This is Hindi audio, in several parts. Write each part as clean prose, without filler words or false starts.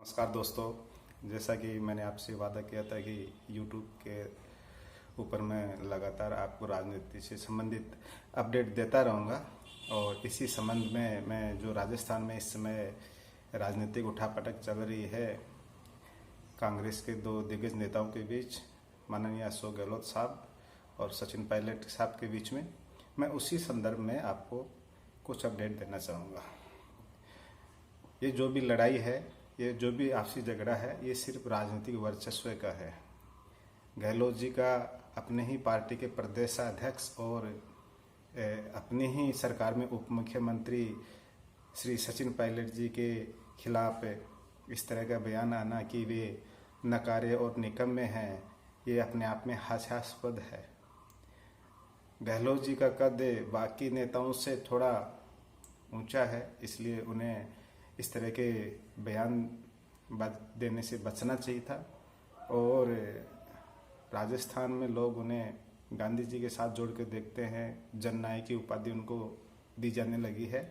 नमस्कार दोस्तों, जैसा कि मैंने आपसे वादा किया था कि YouTube के ऊपर मैं लगातार आपको राजनीति से संबंधित अपडेट देता रहूँगा। और इसी संबंध में मैं जो राजस्थान में इस समय राजनीतिक उठापटक चल रही है कांग्रेस के दो दिग्गज नेताओं के बीच, माननीय अशोक गहलोत साहब और सचिन पायलट साहब के बीच में, मैं उसी संदर्भ में आपको कुछ अपडेट देना चाहूँगा। ये जो भी लड़ाई है, ये जो भी आपसी झगड़ा है, ये सिर्फ राजनीतिक वर्चस्व का है। गहलोत जी का अपने ही पार्टी के प्रदेशाध्यक्ष और अपनी ही सरकार में उप मुख्यमंत्री श्री सचिन पायलट जी के खिलाफ इस तरह का बयान आना कि वे नकारे और निकम्मे हैं, ये अपने आप में हास्यास्पद है। गहलोत जी का कद बाकी नेताओं से थोड़ा ऊंचा है, इसलिए उन्हें इस तरह के बयान देने से बचना चाहिए था। और राजस्थान में लोग उन्हें गांधी जी के साथ जोड़ के देखते हैं, जननायक की उपाधि उनको दी जाने लगी है।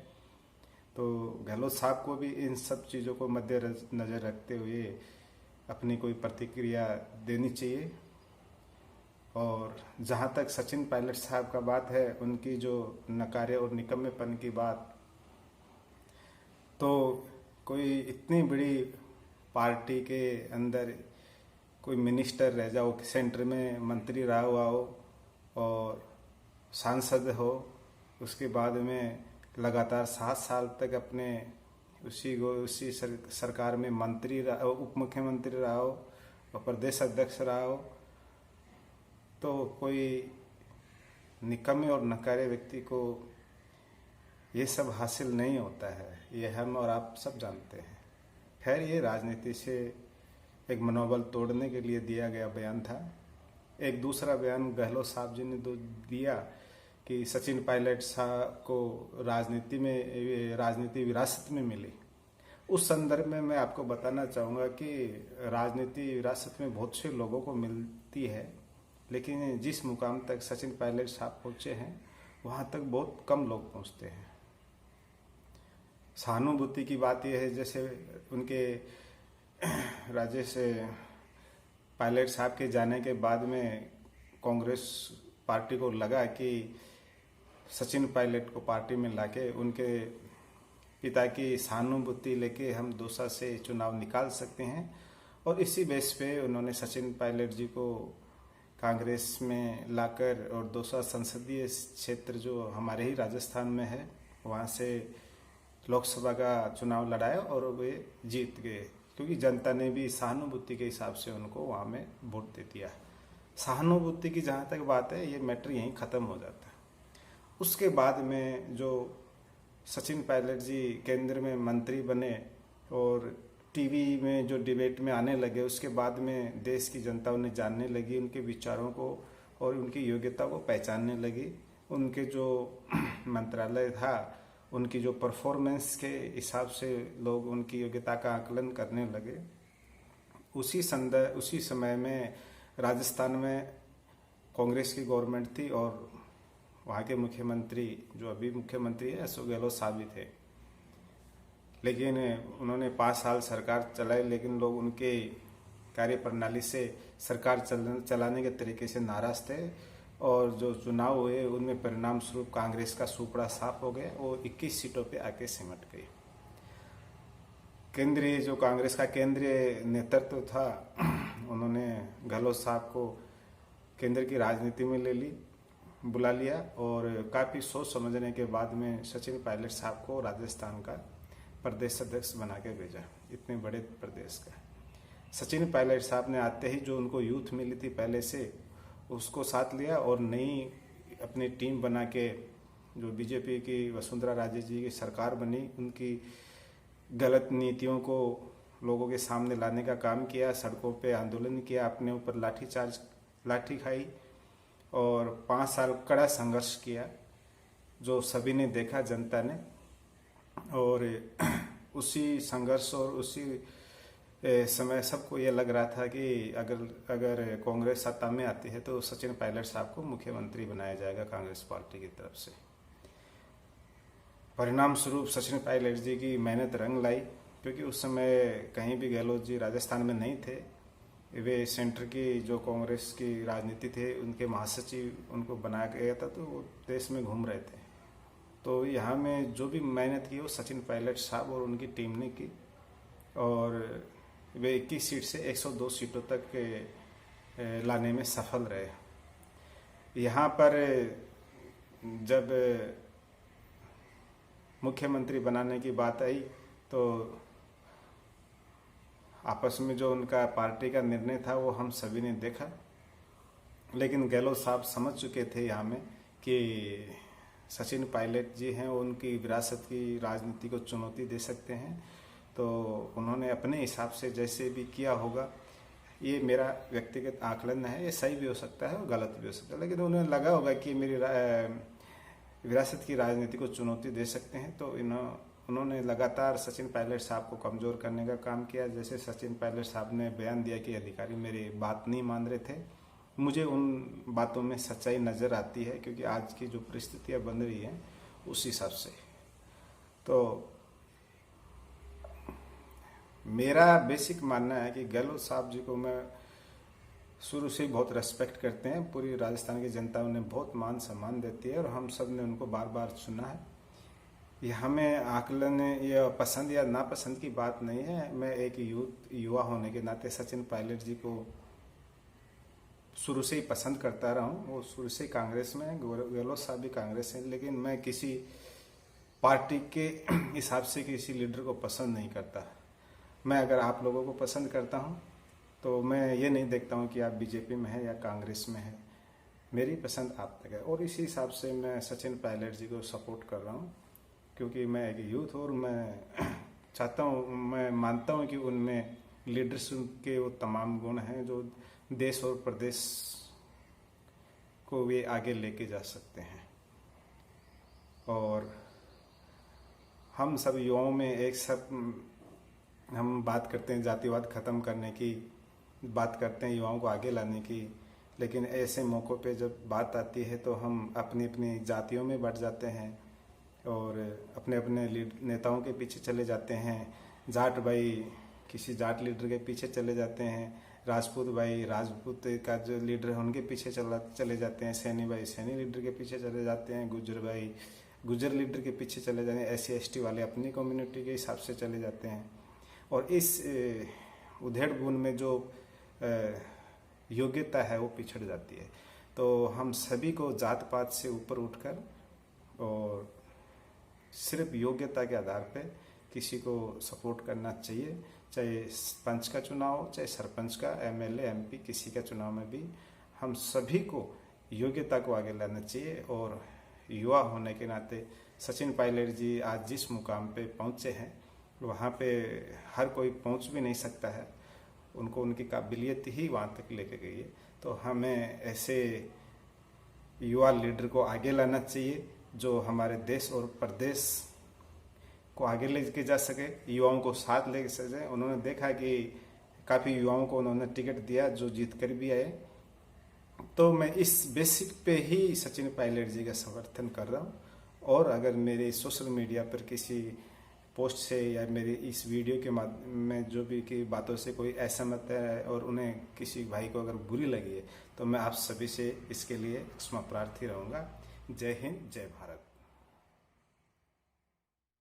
तो गहलोत साहब को भी इन सब चीज़ों को मद्देनज़र रखते हुए अपनी कोई प्रतिक्रिया देनी चाहिए। और जहाँ तक सचिन पायलट साहब का बात है, उनकी जो नकारे और निकम्मेपन की बात, तो कोई इतनी बड़ी पार्टी के अंदर कोई मिनिस्टर रह जाओ, सेंटर में मंत्री रहा हुआ हो और सांसद हो, उसके बाद में लगातार 7 साल तक अपने उसी सरकार में मंत्री रहा, उप मुख्यमंत्री रहा हो और प्रदेश अध्यक्ष रहा हो, तो कोई निकम्मे और नकारे व्यक्ति को ये सब हासिल नहीं होता है। ये हम और आप सब जानते हैं। खैर, ये राजनीति से एक मनोबल तोड़ने के लिए दिया गया बयान था। एक दूसरा बयान गहलोत साहब जी ने दिया कि सचिन पायलट साहब को राजनीति विरासत में मिली। उस संदर्भ में मैं आपको बताना चाहूँगा कि राजनीति विरासत में बहुत से लोगों को मिलती है, लेकिन जिस मुकाम तक सचिन पायलट साहब पहुँचे हैं, वहाँ तक बहुत कम लोग पहुँचते हैं। सहानुभूति की बात यह है, जैसे उनके राजेश पायलट साहब के जाने के बाद में कांग्रेस पार्टी को लगा कि सचिन पायलट को पार्टी में लाके उनके पिता की सहानुभूति लेके हम दौसा से चुनाव निकाल सकते हैं। और इसी बेस पे उन्होंने सचिन पायलट जी को कांग्रेस में लाकर और दौसा संसदीय क्षेत्र जो हमारे ही राजस्थान में है, वहाँ से लोकसभा का चुनाव लड़ाया और वे जीत गए, क्योंकि जनता ने भी सहानुभूति के हिसाब से उनको वहाँ में वोट दे दिया। सहानुभूति की जहाँ तक बात है, ये मैटर यहीं ख़त्म हो जाता है। उसके बाद में जो सचिन पायलट जी केंद्र में मंत्री बने और टीवी में जो डिबेट में आने लगे, उसके बाद में देश की जनता उन्हें जानने लगी, उनके विचारों को और उनकी योग्यता को पहचानने लगी। उनके जो मंत्रालय था, उनकी जो परफॉर्मेंस के हिसाब से लोग उनकी योग्यता का आकलन करने लगे। उसी समय में राजस्थान में कांग्रेस की गवर्नमेंट थी और वहाँ के मुख्यमंत्री, जो अभी मुख्यमंत्री है, अशोक गहलोत साहब ही थे। लेकिन उन्होंने 5 साल सरकार चलाई, लेकिन लोग उनके कार्यप्रणाली से सरकार चलाने के तरीके से नाराज थे। और जो चुनाव हुए, उनमें परिणाम स्वरूप कांग्रेस का सुपड़ा साफ हो गया और 21 सीटों पे आके सिमट गई। जो कांग्रेस का केंद्रीय नेतृत्व था, उन्होंने गहलोत साहब को केंद्र की राजनीति में बुला लिया और काफ़ी सोच समझने के बाद में सचिन पायलट साहब को राजस्थान का प्रदेश अध्यक्ष बना के भेजा, इतने बड़े प्रदेश का। सचिन पायलट साहब ने आते ही जो उनको यूथ मिली थी पहले से, उसको साथ लिया और नई अपनी टीम बना के जो बीजेपी की वसुंधरा राजे जी की सरकार बनी, उनकी गलत नीतियों को लोगों के सामने लाने का काम किया, सड़कों पे आंदोलन किया, अपने ऊपर लाठी खाई और 5 साल कड़ा संघर्ष किया, जो सभी ने देखा, जनता ने। और उसी संघर्ष और उसी समय सबको ये लग रहा था कि अगर कांग्रेस सत्ता में आती है तो सचिन पायलट साहब को मुख्यमंत्री बनाया जाएगा कांग्रेस पार्टी की तरफ से। परिणाम स्वरूप सचिन पायलट जी की मेहनत रंग लाई क्योंकि उस समय कहीं भी गहलोत जी राजस्थान में नहीं थे। वे सेंटर की जो कांग्रेस की राजनीति थे उनके महासचिव उनको बनाया गया था, तो वो देश में घूम रहे थे। तो यहाँ में जो भी मेहनत की वो सचिन पायलट साहब और उनकी टीम ने की, और वे 21 सीट से 102 सीटों तक लाने में सफल रहे। यहाँ पर जब मुख्यमंत्री बनाने की बात आई तो आपस में जो उनका पार्टी का निर्णय था वो हम सभी ने देखा, लेकिन गहलोत साहब समझ चुके थे यहाँ में कि सचिन पायलट जी हैं, उनकी विरासत की राजनीति को चुनौती दे सकते हैं। तो उन्होंने अपने हिसाब से जैसे भी किया होगा, ये मेरा व्यक्तिगत आकलन है, ये सही भी हो सकता है और गलत भी हो सकता है, लेकिन उन्हें लगा होगा कि मेरी विरासत की राजनीति को चुनौती दे सकते हैं। तो उन्होंने लगातार सचिन पायलट साहब को कमज़ोर करने का काम किया। जैसे सचिन पायलट साहब ने बयान दिया कि अधिकारी मेरी बात नहीं मान रहे थे, मुझे उन बातों में सच्चाई नज़र आती है, क्योंकि आज की जो परिस्थितियाँ बन रही हैं उस हिसाब से। तो मेरा बेसिक मानना है कि गहलोत साहब जी को मैं शुरू से ही बहुत रेस्पेक्ट करते हैं। पूरी राजस्थान की जनता उन्हें बहुत मान सम्मान देती है और हम सब ने उनको बार बार सुना है। ये हमें आकलन या पसंद या नापसंद की बात नहीं है। मैं एक युवा होने के नाते सचिन पायलट जी को शुरू से ही पसंद करता रहा हूँ। वो शुरू से ही कांग्रेस में है, गहलोत साहब भी कांग्रेस हैं, लेकिन मैं किसी पार्टी के हिसाब से किसी लीडर को पसंद नहीं करता। मैं अगर आप लोगों को पसंद करता हूँ तो मैं ये नहीं देखता हूँ कि आप बीजेपी में हैं या कांग्रेस में हैं। मेरी पसंद आप तक है, और इसी हिसाब से मैं सचिन पायलट जी को सपोर्ट कर रहा हूँ, क्योंकि मैं एक यूथ और मैं चाहता हूँ, मैं मानता हूँ कि उनमें लीडरशिप के वो तमाम गुण हैं जो देश और प्रदेश को वे आगे लेके जा सकते हैं। और हम सब युवाओं में एक सब हम बात करते हैं जातिवाद ख़त्म करने की, बात करते हैं युवाओं को आगे लाने की, लेकिन ऐसे मौक़ों पे जब बात आती है तो हम अपनी अपनी जातियों में बट जाते हैं और अपने अपने नेताओं के पीछे चले जाते हैं। जाट भाई किसी जाट लीडर के पीछे चले जाते हैं, राजपूत भाई राजपूत का जो लीडर है उनके पीछे चले जाते हैं, सैनी भाई सैनी लीडर के पीछे चले जाते हैं, गुज्जर भाई गुज्जर लीडर के पीछे चले जाते हैं, SC ST वाले अपनी कम्युनिटी के हिसाब से चले जाते हैं। और इस उधेड़ बुन में जो योग्यता है वो पिछड़ जाती है। तो हम सभी को जात पात से ऊपर उठकर और सिर्फ योग्यता के आधार पे किसी को सपोर्ट करना चाहिए, चाहे पंच का चुनाव हो, चाहे सरपंच का, MLA MP किसी का चुनाव में भी हम सभी को योग्यता को आगे लाना चाहिए। और युवा होने के नाते सचिन पायलट जी आज जिस मुकाम पे पहुँचे हैं वहाँ पे हर कोई पहुँच भी नहीं सकता है, उनको उनकी काबिलियत ही वहाँ तक लेके गई है। तो हमें ऐसे युवा लीडर को आगे लाना चाहिए जो हमारे देश और प्रदेश को आगे लेके जा सके, युवाओं को साथ लेके सके। उन्होंने देखा कि काफ़ी युवाओं को उन्होंने टिकट दिया जो जीत कर भी आए। तो मैं इस बेसिक पे ही सचिन पायलट जी का समर्थन कर रहा हूँ। और अगर मेरे सोशल मीडिया पर किसी पोस्ट से या मेरे इस वीडियो के माध्यम में जो भी की बातों से कोई असहमत है और उन्हें किसी भाई को अगर बुरी लगी है तो मैं आप सभी से इसके लिए क्षमा प्रार्थी रहूँगा। जय हिंद, जय भारत।